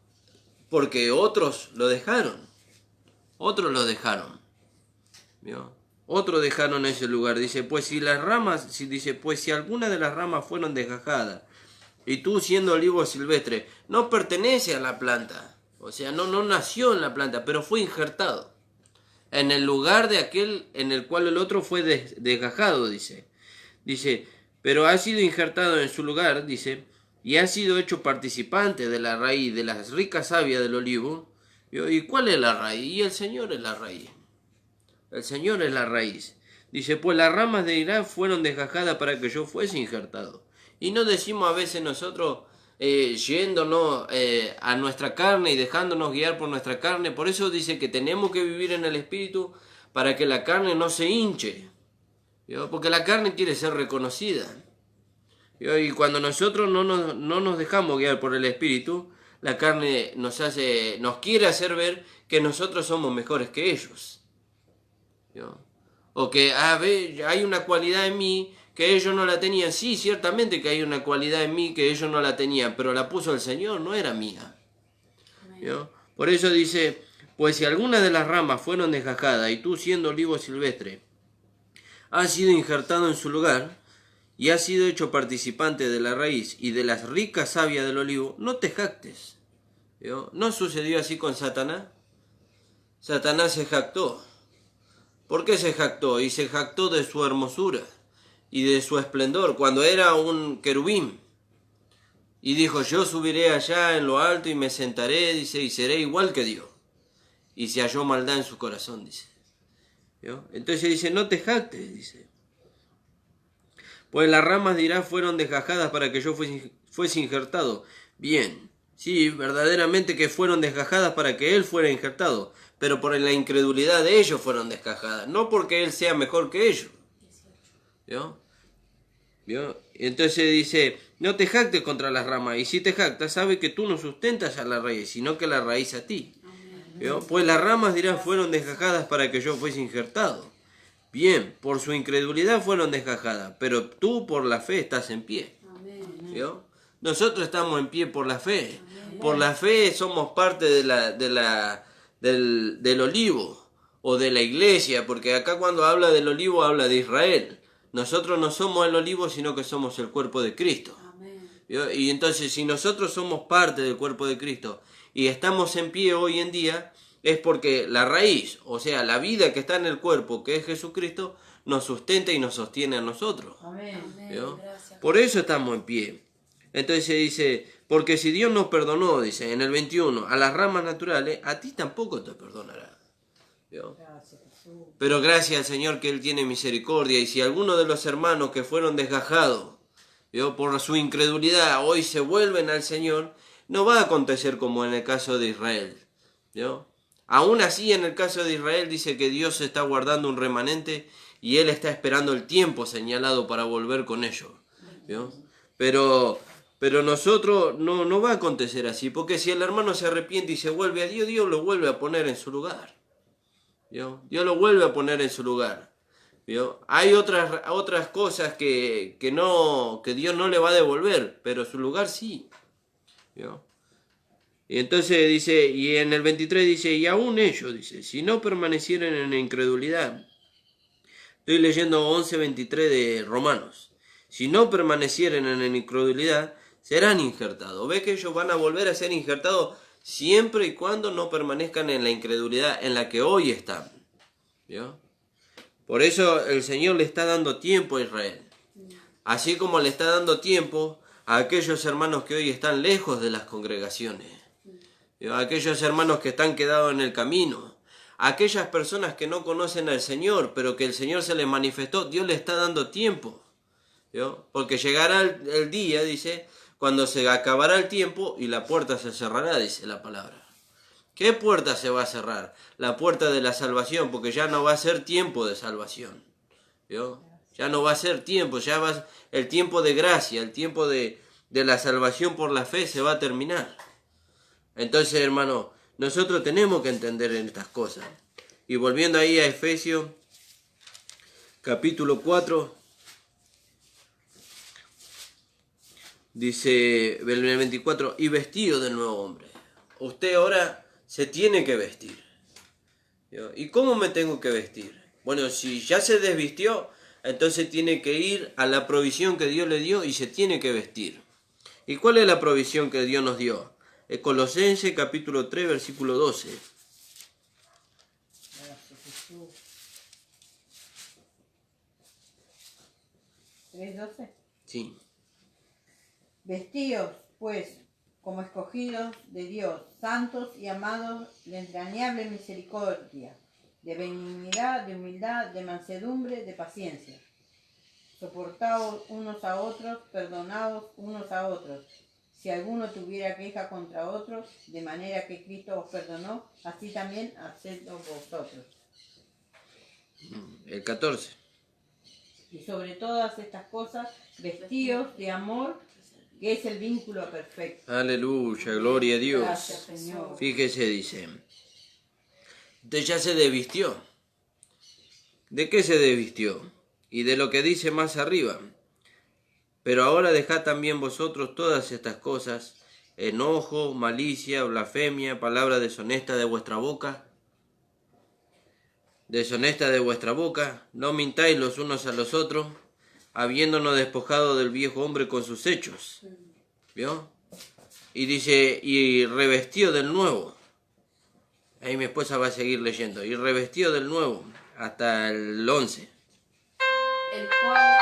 porque otros lo dejaron. Otros lo dejaron. ¿Vio? Otros dejaron ese lugar. Dice, pues si alguna de las ramas fueron desgajadas, y tú siendo olivo silvestre, no pertenece a la planta. O sea, no nació en la planta, pero fue injertado en el lugar de aquel en el cual el otro fue desgajado, dice. Dice, pero ha sido injertado en su lugar, dice, y ha sido hecho participante de la raíz, de las ricas savia del olivo. ¿Y cuál es la raíz? Y el Señor es la raíz. El Señor es la raíz. Dice, pues las ramas de Irán fueron desgajadas para que yo fuese injertado. Y no decimos a veces nosotros yéndonos a nuestra carne y dejándonos guiar por nuestra carne. Por eso dice que tenemos que vivir en el Espíritu para que la carne no se hinche. ¿Vio? Porque la carne quiere ser reconocida. ¿Vio? Y cuando nosotros no nos dejamos guiar por el Espíritu, la carne nos quiere hacer ver que nosotros somos mejores que ellos. ¿Vio? O que hay una cualidad en mí que ellos no la tenían. Sí, ciertamente que hay una cualidad en mí que ellos no la tenían, pero la puso el Señor, no era mía. ¿Vio? Por eso dice, pues si algunas de las ramas fueron desgajadas y tú siendo olivo silvestre has sido injertado en su lugar y has sido hecho participante de la raíz y de las ricas savia del olivo, no te jactes. ¿Vio? ¿No sucedió así con Satanás? Satanás se jactó. ¿Por qué se jactó? Y se jactó de su hermosura y de su esplendor cuando era un querubín. Y dijo, yo subiré allá en lo alto y me sentaré, dice, y seré igual que Dios. Y se halló maldad en su corazón, dice. ¿Vio? Entonces dice, no te jactes, dice. Pues las ramas de Irán fueron desgajadas para que yo fuese injertado. Bien, sí, verdaderamente que fueron desgajadas para que él fuera injertado. Pero por la incredulidad de ellos fueron desgajadas, no porque él sea mejor que ellos. ¿Vio? ¿Vio? Entonces dice, no te jactes contra las ramas, y si te jactas, sabe que tú no sustentas a la raíz, sino que la raíz a ti. ¿Vio? Pues las ramas dirán fueron desgajadas para que yo fuese injertado. Bien, por su incredulidad fueron desgajadas, pero tú por la fe estás en pie. ¿Vio? Nosotros estamos en pie por la fe. Por la fe somos parte del olivo o de la iglesia, porque acá cuando habla del olivo habla de Israel. Nosotros no somos el olivo, sino que somos el cuerpo de Cristo. ¿Vio? Y entonces si nosotros somos parte del cuerpo de Cristo y estamos en pie hoy en día, es porque la raíz, o sea, la vida que está en el cuerpo, que es Jesucristo, nos sustenta y nos sostiene a nosotros. ¿Vio? Por eso estamos en pie. Entonces dice, porque si Dios nos perdonó, dice en el 21, a las ramas naturales, a ti tampoco te perdonará. ¿Vio? Pero gracias al Señor que Él tiene misericordia, y si alguno de los hermanos que fueron desgajados, ¿vio? Por su incredulidad, hoy se vuelven al Señor, no va a acontecer como en el caso de Israel. ¿Vio? Aún así, en el caso de Israel dice que Dios está guardando un remanente y Él está esperando el tiempo señalado para volver con ellos. ¿Vio? Pero nosotros no va a acontecer así, porque si el hermano se arrepiente y se vuelve a Dios, Dios lo vuelve a poner en su lugar. ¿Vio? Dios lo vuelve a poner en su lugar. ¿Vio? Hay otras cosas que Dios no le va a devolver, pero su lugar sí. ¿Vio? Y entonces dice, y en el 23 dice, y aún ellos, dice, si no permanecieren en la incredulidad. Estoy leyendo 11:23 de Romanos. Si no permanecieren en la incredulidad, serán injertados. ¿Ve que ellos van a volver a ser injertados siempre y cuando no permanezcan en la incredulidad en la que hoy están? ¿Vio? Por eso el Señor le está dando tiempo a Israel. Así como le está dando tiempo a aquellos hermanos que hoy están lejos de las congregaciones, a aquellos hermanos que están quedados en el camino, a aquellas personas que no conocen al Señor, pero que el Señor se les manifestó, Dios le está dando tiempo, ¿vio? Porque llegará el día, dice, cuando se acabará el tiempo y la puerta se cerrará, dice la palabra. ¿Qué puerta se va a cerrar? La puerta de la salvación, porque ya no va a ser tiempo de salvación, ¿vio? Ya no va a ser tiempo, el tiempo de gracia, el tiempo de la salvación por la fe se va a terminar. Entonces, hermano, nosotros tenemos que entender en estas cosas. Y volviendo ahí a Efesios, capítulo 4, dice el 24, y vestido del nuevo hombre. Usted ahora se tiene que vestir. ¿Y cómo me tengo que vestir? Bueno, si ya se desvistió, entonces tiene que ir a la provisión que Dios le dio y se tiene que vestir. ¿Y cuál es la provisión que Dios nos dio? Colosenses capítulo 3, versículo 12. ¿3:12? Sí. Vestíos, pues, como escogidos de Dios, santos y amados de entrañable misericordia, de benignidad, de humildad, de mansedumbre, de paciencia. Soportaos unos a otros, perdonaos unos a otros. Si alguno tuviera queja contra otro, de manera que Cristo os perdonó, así también hacedlo vosotros. El 14. Y sobre todas estas cosas, vestíos de amor, que es el vínculo perfecto. Aleluya, gloria a Dios. Gracias, Señor. Fíjese, dice. Usted ya se desvistió. ¿De qué se desvistió? Y de lo que dice más arriba. Pero ahora dejad también vosotros todas estas cosas: enojo, malicia, blasfemia, palabra deshonesta de vuestra boca. Deshonesta de vuestra boca, no mintáis los unos a los otros, habiéndonos despojado del viejo hombre con sus hechos. ¿Vio? Y dice, y revestido del nuevo. Ahí mi esposa va a seguir leyendo. Y revestido del nuevo, hasta el 11. El cual,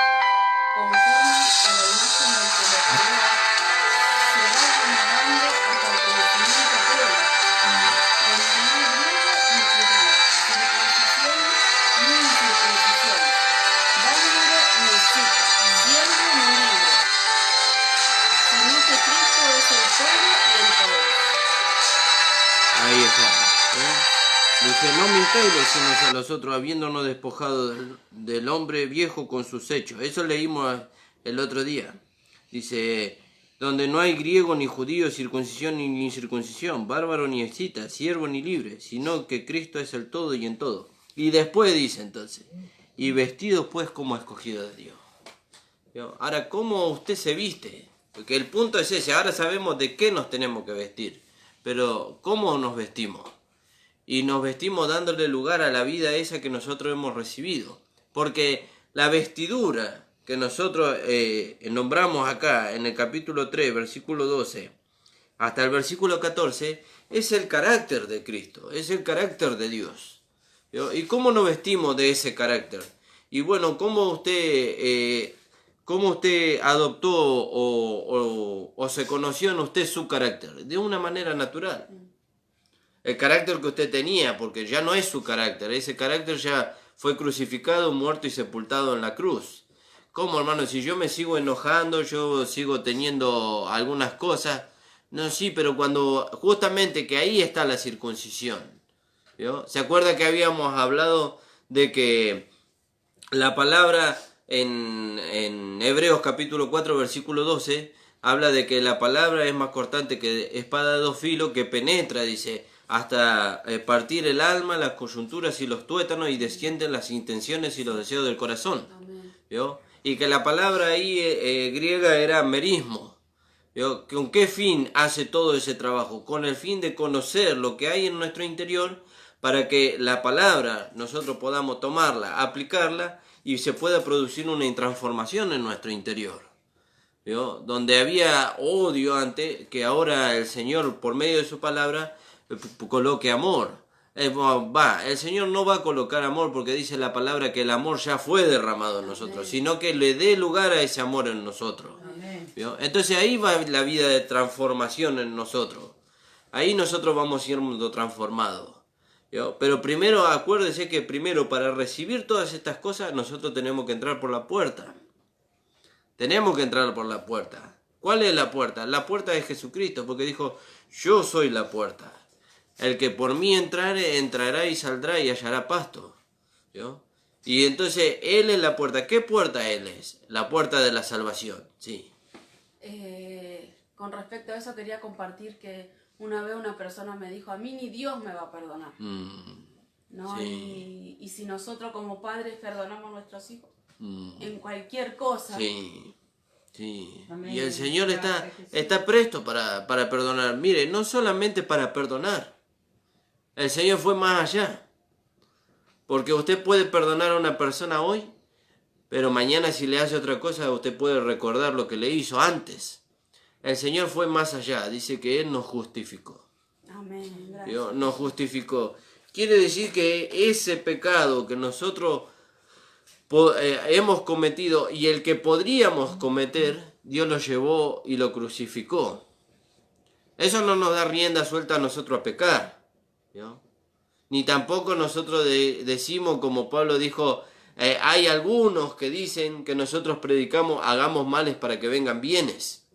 conforme a la imagen del que lo creó, se va renovando hasta el conocimiento pleno, donde no hay griego ni judío, circuncisión ni incircuncisión, bárbaro ni escita, siervo ni libre, sino que Cristo es el todo y en todos. Ahí está. Dice, no mintáis los unos a los otros, habiéndonos despojado del hombre viejo con sus hechos. Eso leímos el otro día. Dice, donde no hay griego ni judío, circuncisión ni incircuncisión, bárbaro ni escita, siervo ni libre, sino que Cristo es el todo y en todo. Y después dice entonces, y vestidos pues como escogidos de Dios. ¿Vio? Ahora, ¿cómo usted se viste? Porque el punto es ese, ahora sabemos de qué nos tenemos que vestir, pero ¿cómo nos vestimos? Y nos vestimos dándole lugar a la vida esa que nosotros hemos recibido. Porque la vestidura que nosotros nombramos acá en el capítulo 3, versículo 12, hasta el versículo 14, es el carácter de Cristo, es el carácter de Dios. ¿Vio? ¿Y cómo nos vestimos de ese carácter? Y bueno, ¿cómo usted adoptó o se conoció en usted su carácter? De una manera natural. El carácter que usted tenía, porque ya no es su carácter, ese carácter ya fue crucificado, muerto y sepultado en la cruz. ¿Cómo, hermano? Si yo me sigo enojando, yo sigo teniendo algunas cosas. No, sí, pero cuando justamente que ahí está la circuncisión. ¿Vio? ¿Se acuerda que habíamos hablado de que la palabra en Hebreos capítulo 4, versículo 12, habla de que la palabra es más cortante que espada de dos filos, que penetra, dice, hasta partir el alma, las coyunturas y los tuétanos, y descienden las intenciones y los deseos del corazón. ¿Vio? Y que la palabra ahí griega era merismo. ¿Vio? ¿Con qué fin hace todo ese trabajo? Con el fin de conocer lo que hay en nuestro interior, para que la palabra nosotros podamos tomarla, aplicarla, y se pueda producir una transformación en nuestro interior. ¿Vio? Donde había odio antes, que ahora el Señor, por medio de su palabra, coloque amor. El Señor no va a colocar amor porque dice la palabra que el amor ya fue derramado en nosotros, sino que le dé lugar a ese amor en nosotros. ¿Vio? Entonces ahí va la vida de transformación en nosotros. Ahí nosotros vamos siendo transformados. ¿Vio? Pero primero, acuérdese que primero para recibir todas estas cosas nosotros tenemos que entrar por la puerta. Tenemos que entrar por la puerta. ¿Cuál es la puerta? La puerta es Jesucristo, porque dijo, yo soy la puerta. El que por mí entrare, entrará y saldrá y hallará pasto. ¿Vio? Y entonces Él es la puerta. ¿Qué puerta Él es? La puerta de la salvación, sí. Con respecto a eso quería compartir que una vez una persona me dijo, a mí ni Dios me va a perdonar. ¿No? Sí. Y si nosotros como padres perdonamos a nuestros hijos en cualquier cosa. Sí, sí. Amén. Y el Señor está presto para perdonar. Mire, no solamente para perdonar. El Señor fue más allá. Porque usted puede perdonar a una persona hoy, pero mañana si le hace otra cosa, usted puede recordar lo que le hizo antes. El Señor fue más allá. Dice que Él nos justificó. Amén. Gracias. ¿Vio? Nos justificó. Quiere decir que ese pecado que nosotros hemos cometido y el que podríamos cometer, Dios lo llevó y lo crucificó. Eso no nos da rienda suelta a nosotros a pecar, ¿no? Ni tampoco nosotros decimos, como Pablo dijo, hay algunos que dicen que nosotros predicamos, hagamos males para que vengan bienes,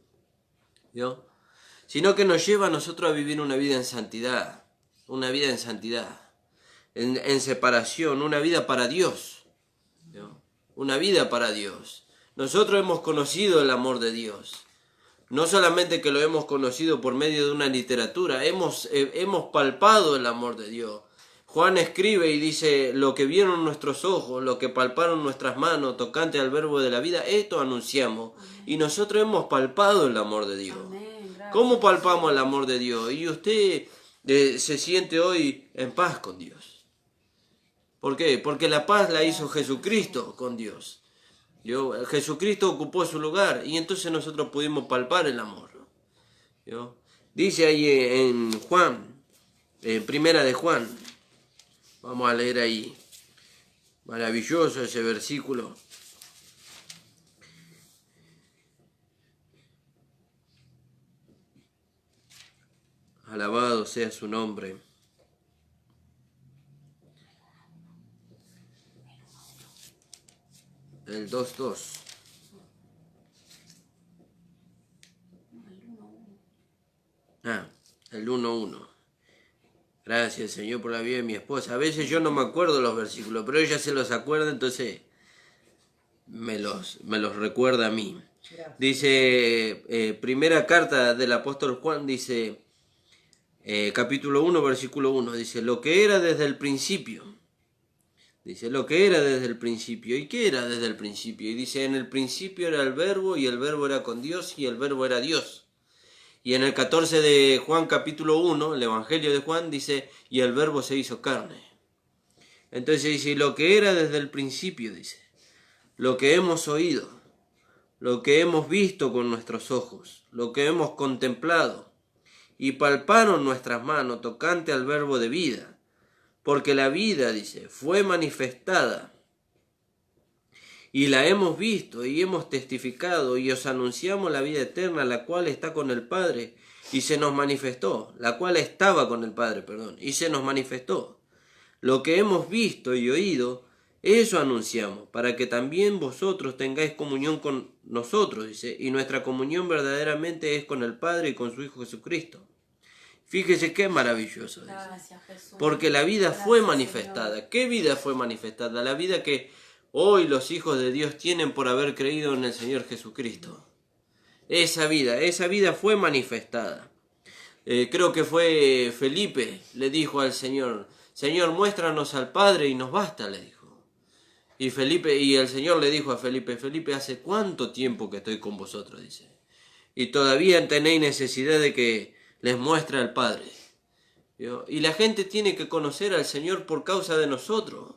¿no? Sino que nos lleva a nosotros a vivir una vida en santidad, en separación, una vida para Dios. Una vida para Dios. Nosotros hemos conocido el amor de Dios. No solamente que lo hemos conocido por medio de una literatura, hemos palpado el amor de Dios. Juan escribe y dice, lo que vieron nuestros ojos, lo que palparon nuestras manos, tocante al verbo de la vida, esto anunciamos. Y nosotros hemos palpado el amor de Dios. ¿Cómo palpamos el amor de Dios? Y usted se siente hoy en paz con Dios. ¿Por qué? Porque la paz la hizo Jesucristo con Dios. Jesucristo ocupó su lugar y entonces nosotros pudimos palpar el amor. Dice ahí en Juan, en Primera de Juan, vamos a leer ahí, maravilloso ese versículo. Alabado sea su nombre. El 2:2. El 1:1. Gracias, Señor, por la vida de mi esposa. A veces yo no me acuerdo los versículos, pero ella se los acuerda, entonces me los recuerda a mí. Gracias. Dice, primera carta del apóstol Juan, dice, capítulo 1, versículo 1, dice, lo que era desde el principio. Dice, lo que era desde el principio. ¿Y qué era desde el principio? Y dice, en el principio era el verbo, y el verbo era con Dios, y el verbo era Dios. Y en el 14 de Juan, capítulo 1, el Evangelio de Juan, dice, y el verbo se hizo carne. Entonces dice, lo que era desde el principio, dice, lo que hemos oído, lo que hemos visto con nuestros ojos, lo que hemos contemplado, y palparon nuestras manos tocante al verbo de vida. Porque la vida, dice, fue manifestada y la hemos visto y hemos testificado y os anunciamos la vida eterna, la cual está con el Padre y se nos manifestó, la cual estaba con el Padre, y se nos manifestó. Lo que hemos visto y oído, eso anunciamos, para que también vosotros tengáis comunión con nosotros, dice, y nuestra comunión verdaderamente es con el Padre y con su Hijo Jesucristo. Fíjese qué maravilloso es. Gracias, Jesús. Porque la vida fue manifestada. Señor. ¿Qué vida fue manifestada? La vida que hoy los hijos de Dios tienen por haber creído en el Señor Jesucristo. Esa vida fue manifestada. Creo que fue Felipe, le dijo al Señor, Señor, muéstranos al Padre y nos basta, le dijo. Y el Señor le dijo a Felipe, Felipe, ¿hace cuánto tiempo que estoy con vosotros? Dice. Y todavía tenéis necesidad de que les muestre al Padre. ¿Vio? Y la gente tiene que conocer al Señor por causa de nosotros.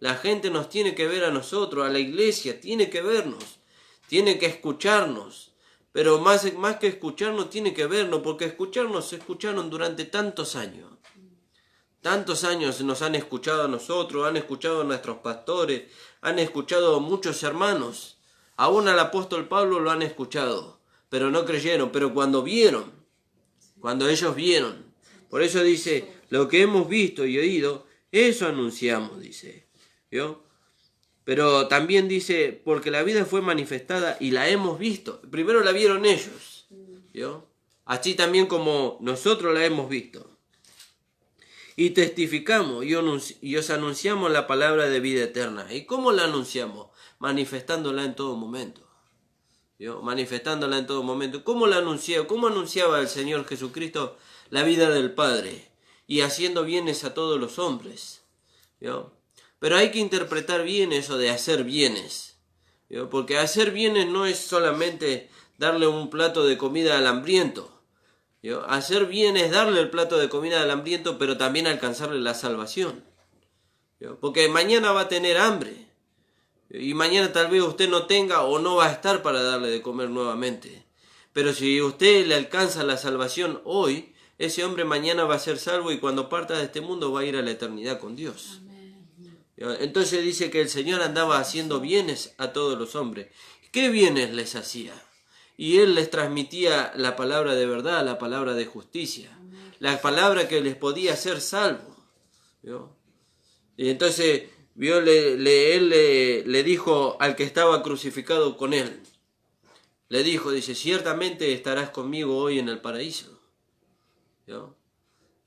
La gente nos tiene que ver a nosotros, a la iglesia, tiene que vernos, tiene que escucharnos. Pero más que escucharnos, tiene que vernos, porque escucharnos se escucharon durante tantos años. Tantos años nos han escuchado a nosotros, han escuchado a nuestros pastores, han escuchado a muchos hermanos. Aún al apóstol Pablo lo han escuchado, pero no creyeron. Pero cuando ellos vieron, por eso dice, lo que hemos visto y oído, eso anunciamos, dice. ¿Vio? Pero también dice, porque la vida fue manifestada y la hemos visto. Primero la vieron ellos, ¿vio? Así también como nosotros la hemos visto. Y testificamos y os anunciamos la palabra de vida eterna. ¿Y cómo la anunciamos? Manifestándola en todo momento. ¿Vio? Manifestándola en todo momento. ¿Cómo la anunciaba? ¿Cómo anunciaba el Señor Jesucristo la vida del Padre? Y haciendo bienes a todos los hombres. ¿Vio? Pero hay que interpretar bien eso de hacer bienes. ¿Vio? Porque hacer bienes no es solamente darle un plato de comida al hambriento. ¿Vio? Hacer bien es darle el plato de comida al hambriento, pero también alcanzarle la salvación. ¿Vio? Porque mañana va a tener hambre. Y mañana tal vez usted no tenga o no va a estar para darle de comer nuevamente. Pero si usted le alcanza la salvación hoy, ese hombre mañana va a ser salvo y cuando parta de este mundo va a ir a la eternidad con Dios. ¿Vio? Entonces dice que el Señor andaba haciendo bienes a todos los hombres. ¿Qué bienes les hacía? Y Él les transmitía la palabra de verdad, la palabra de justicia, la palabra que les podía hacer salvo. ¿Vio? Y entonces Él le dijo al que estaba crucificado con Él, le dijo, dice, ciertamente estarás conmigo hoy en el paraíso. ¿Vio?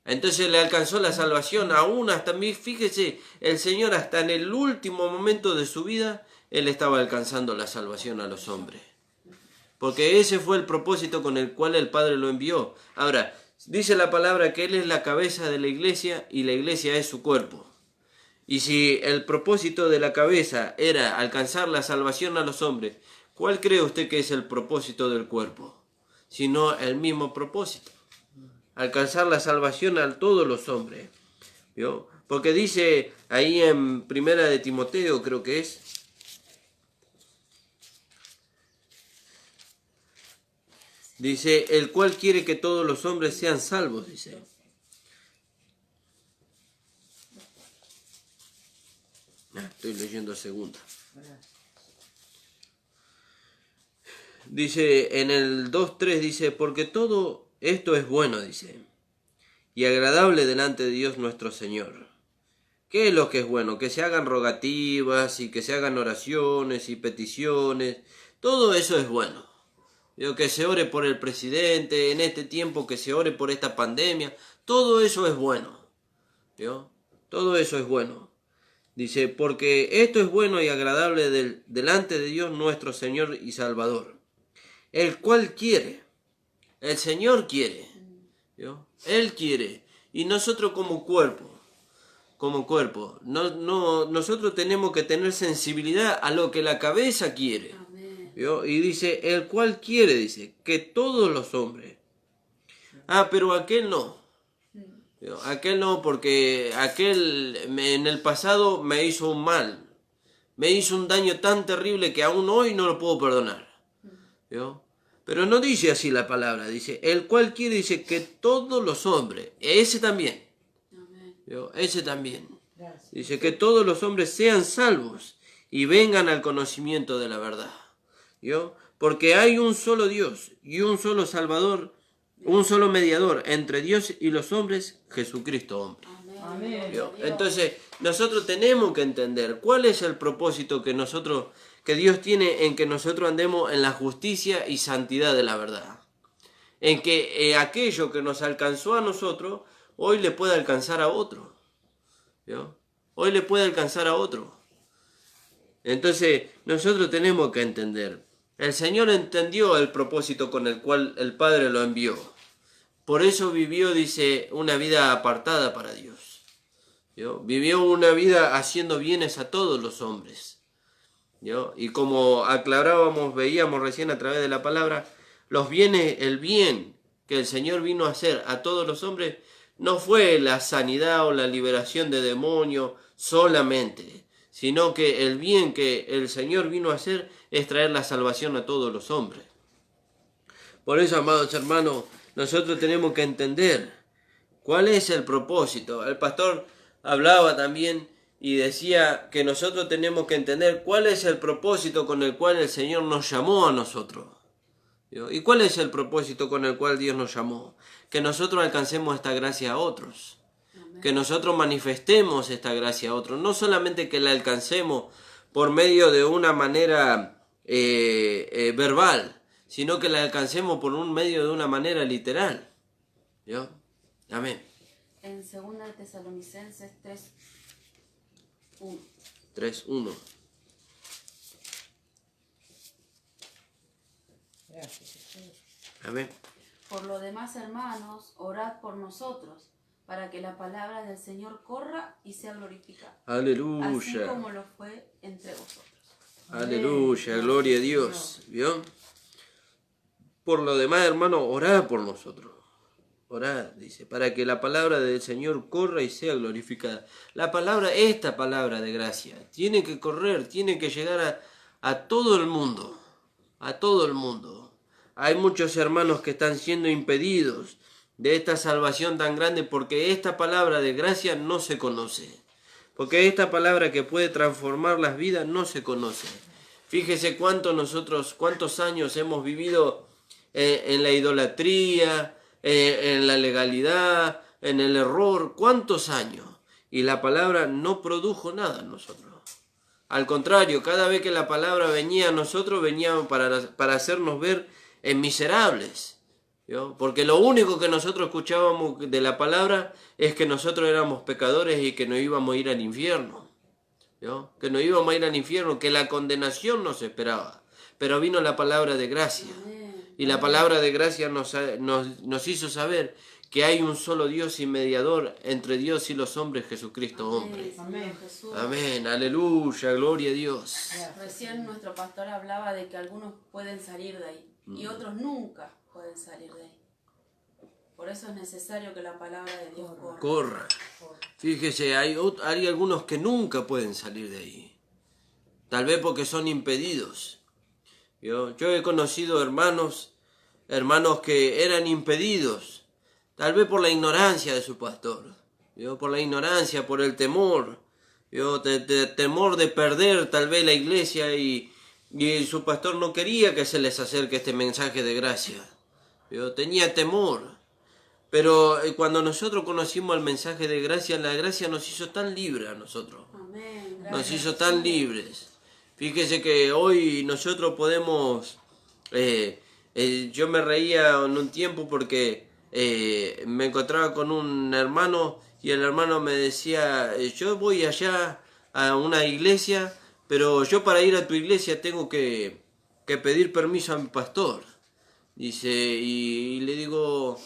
Entonces le alcanzó la salvación, aún hasta, fíjese, el Señor hasta en el último momento de su vida, Él estaba alcanzando la salvación a los hombres. Porque ese fue el propósito con el cual el Padre lo envió. Ahora, dice la palabra que Él es la cabeza de la iglesia y la iglesia es su cuerpo. Y si el propósito de la cabeza era alcanzar la salvación a los hombres, ¿cuál cree usted que es el propósito del cuerpo? Sino el mismo propósito. Alcanzar la salvación a todos los hombres. ¿Vio? Porque dice ahí en Primera de Timoteo, creo que es, dice, el cual quiere que todos los hombres sean salvos, dice. Estoy leyendo segunda. Dice, en el 2.3 dice, porque todo esto es bueno, dice, y agradable delante de Dios nuestro Señor. ¿Qué es lo que es bueno? Que se hagan rogativas y que se hagan oraciones y peticiones. Todo eso es bueno. Que se ore por el presidente en este tiempo, que se ore por esta pandemia. Todo eso es bueno. ¿Vio? Todo eso es bueno. Dice, porque esto es bueno y agradable delante de Dios nuestro Señor y Salvador, el cual quiere. El Señor quiere. ¿Vio? Él quiere. Y nosotros como cuerpo, nosotros tenemos que tener sensibilidad a lo que la cabeza quiere. ¿Vio? Y dice, el cual quiere, dice, que todos los hombres. Pero aquel no. ¿Vio? Aquel no, porque aquel en el pasado me hizo un mal. Me hizo un daño tan terrible que aún hoy no lo puedo perdonar. ¿Vio? Pero no dice así la palabra, dice, el cual quiere, dice, que todos los hombres, ese también, ¿vio? Ese también, dice, que todos los hombres sean salvos y vengan al conocimiento de la verdad, ¿vio? Porque hay un solo Dios y un solo Salvador, un solo mediador entre Dios y los hombres, Jesucristo hombre. Amén. ¿Vio? Entonces, nosotros tenemos que entender cuál es el propósito que Dios tiene en que nosotros andemos en la justicia y santidad de la verdad. En que aquello que nos alcanzó a nosotros, hoy le puede alcanzar a otro. ¿Vio? Hoy le puede alcanzar a otro. Entonces, nosotros tenemos que entender. El Señor entendió el propósito con el cual el Padre lo envió. Por eso vivió, dice, una vida apartada para Dios. ¿Vio? Vivió una vida haciendo bienes a todos los hombres. ¿Vio? Y como aclarábamos, veíamos recién a través de la palabra, los bienes, el bien que el Señor vino a hacer a todos los hombres, no fue la sanidad o la liberación de demonios solamente, sino que el bien que el Señor vino a hacer es traer la salvación a todos los hombres. Por eso, amados hermanos, nosotros tenemos que entender ¿Cuál es el propósito? El pastor hablaba también y decía que nosotros tenemos que entender cuál es el propósito con el cual el Señor nos llamó a nosotros. ¿Y cuál es el propósito con el cual Dios nos llamó? Que nosotros alcancemos esta gracia a otros. Amén. Que nosotros manifestemos esta gracia a otros. No solamente que la alcancemos por medio de una manera verbal, sino que la alcancemos por un medio de una manera literal. ¿Yo? Amén. En 2 Tesalonicenses 3:1. 3:1. Amén. Por lo demás, hermanos, orad por nosotros, para que la palabra del Señor corra y sea glorificada. Aleluya. Así como lo fue entre vosotros. Aleluya, gloria a Dios. ¿Vio? Por lo demás, hermanos, orad por nosotros. Orad, dice, para que la palabra del Señor corra y sea glorificada. La palabra, esta palabra de gracia, tiene que correr, tiene que llegar a todo el mundo. A todo el mundo. Hay muchos hermanos que están siendo impedidos de esta salvación tan grande porque esta palabra de gracia no se conoce. Porque esta palabra que puede transformar las vidas no se conoce. Fíjese cuántos años hemos vivido en la idolatría, en la legalidad, en el error. ¿Cuántos años? Y la palabra no produjo nada en nosotros. Al contrario, cada vez que la palabra venía a nosotros, venía para hacernos ver miserables. ¿Yo? Porque lo único que nosotros escuchábamos de la palabra es que nosotros éramos pecadores y que nos íbamos a ir al infierno. ¿Yo? Que nos íbamos a ir al infierno, que la condenación nos esperaba. Pero vino la palabra de gracia. Y la palabra de gracia nos hizo saber que hay un solo Dios y mediador entre Dios y los hombres, Jesucristo hombre. Amén. Amén, aleluya, gloria a Dios. Recién nuestro pastor hablaba de que algunos pueden salir de ahí y otros nunca pueden salir de ahí. Por eso es necesario que la palabra de Dios corra. Fíjese, hay algunos que nunca pueden salir de ahí. Tal vez porque son impedidos. Yo he conocido hermanos que eran impedidos. Tal vez por la ignorancia de su pastor. Por la ignorancia, por el temor. Temor de perder tal vez la iglesia y su pastor no quería que se les acerque este mensaje de gracia. Tenía temor. Pero cuando nosotros conocimos el mensaje de gracia, la gracia nos hizo tan libres a nosotros. Amén. Nos hizo tan libres. Fíjese que hoy nosotros podemos... yo me reía en un tiempo porque me encontraba con un hermano y el hermano me decía, yo voy allá a una iglesia, pero yo para ir a tu iglesia tengo que pedir permiso a mi pastor. Dice, y le digo,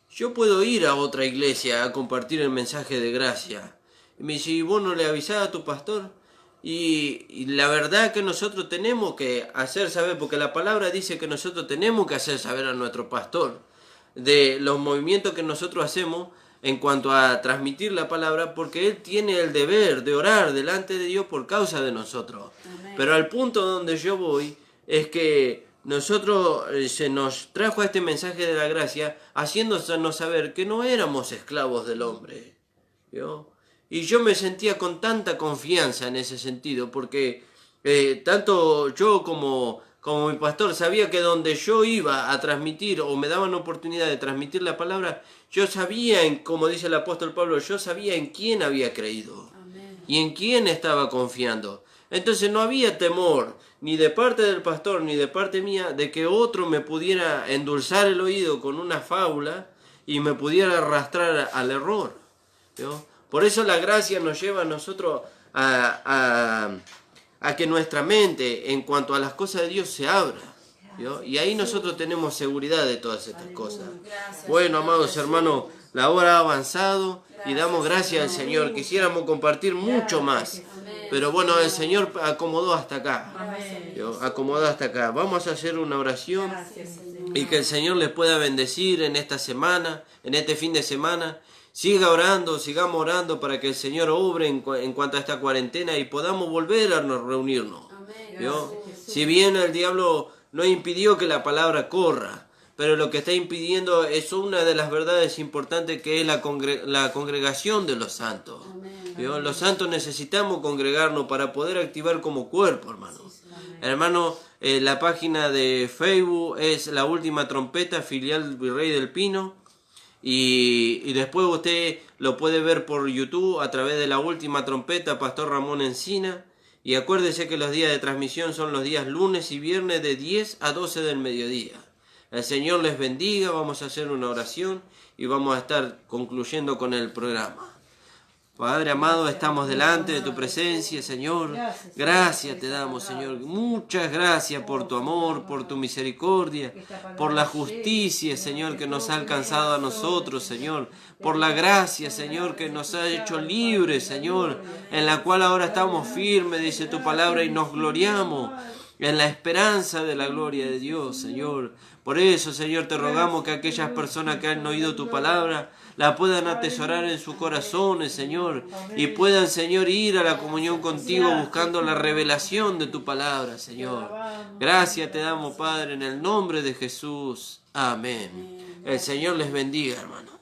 yo puedo ir a otra iglesia a compartir el mensaje de gracia. Y me dice, ¿y vos no le avisás a tu pastor? Y la verdad que nosotros tenemos que hacer saber, porque la palabra dice que nosotros tenemos que hacer saber a nuestro pastor de los movimientos que nosotros hacemos en cuanto a transmitir la palabra, porque él tiene el deber de orar delante de Dios por causa de nosotros. Amén. Pero al punto donde yo voy es que nosotros se nos trajo este mensaje de la gracia haciéndonos saber que no éramos esclavos del hombre. ¿Yo? Y yo me sentía con tanta confianza en ese sentido, porque tanto yo como mi pastor sabía que donde yo iba a transmitir o me daban oportunidad de transmitir la palabra, yo sabía, como dice el apóstol Pablo, yo sabía en quién había creído. Amén. Y en quién estaba confiando. Entonces no había temor, ni de parte del pastor, ni de parte mía, de que otro me pudiera endulzar el oído con una fábula y me pudiera arrastrar al error. ¿Yo? Por eso la gracia nos lleva a nosotros a que nuestra mente en cuanto a las cosas de Dios se abra. ¿Yo? Y ahí nosotros tenemos seguridad de todas estas cosas. Bueno, amados hermanos, la hora ha avanzado y damos gracias al Señor. Quisiéramos compartir mucho más, pero bueno, el Señor acomodó hasta acá. ¿Yo? Acomodó hasta acá. Vamos a hacer una oración y que el Señor les pueda bendecir en esta semana, en este fin de semana. Siga orando, sigamos orando para que el Señor obre en cuanto a esta cuarentena y podamos volver a reunirnos. ¿Yo? Si bien el diablo no impidió que la palabra corra, pero lo que está impidiendo es una de las verdades importantes, que es la congregación de los santos. ¿Vio? Los santos necesitamos congregarnos para poder activar como cuerpo, hermano. Hermano, la página de Facebook es La Última Trompeta, filial Virrey del Pino. Y después usted lo puede ver por YouTube a través de La Última Trompeta, Pastor Ramón Encina. Y acuérdese que los días de transmisión son los días lunes y viernes de 10 a 12 del mediodía. El Señor les bendiga, vamos a hacer una oración y vamos a estar concluyendo con el programa. Padre amado, estamos delante de tu presencia, Señor. Gracias te damos, Señor. Muchas gracias por tu amor, por tu misericordia, por la justicia, Señor, que nos ha alcanzado a nosotros, Señor. Por la gracia, Señor, que nos ha hecho libres, Señor, en la cual ahora estamos firmes, dice tu palabra, y nos gloriamos en la esperanza de la gloria de Dios, Señor. Por eso, Señor, te rogamos que aquellas personas que han oído tu palabra la puedan atesorar en sus corazones, Señor, y puedan, Señor, ir a la comunión contigo buscando la revelación de tu palabra, Señor. Gracias te damos, Padre, en el nombre de Jesús. Amén. El Señor les bendiga, hermano.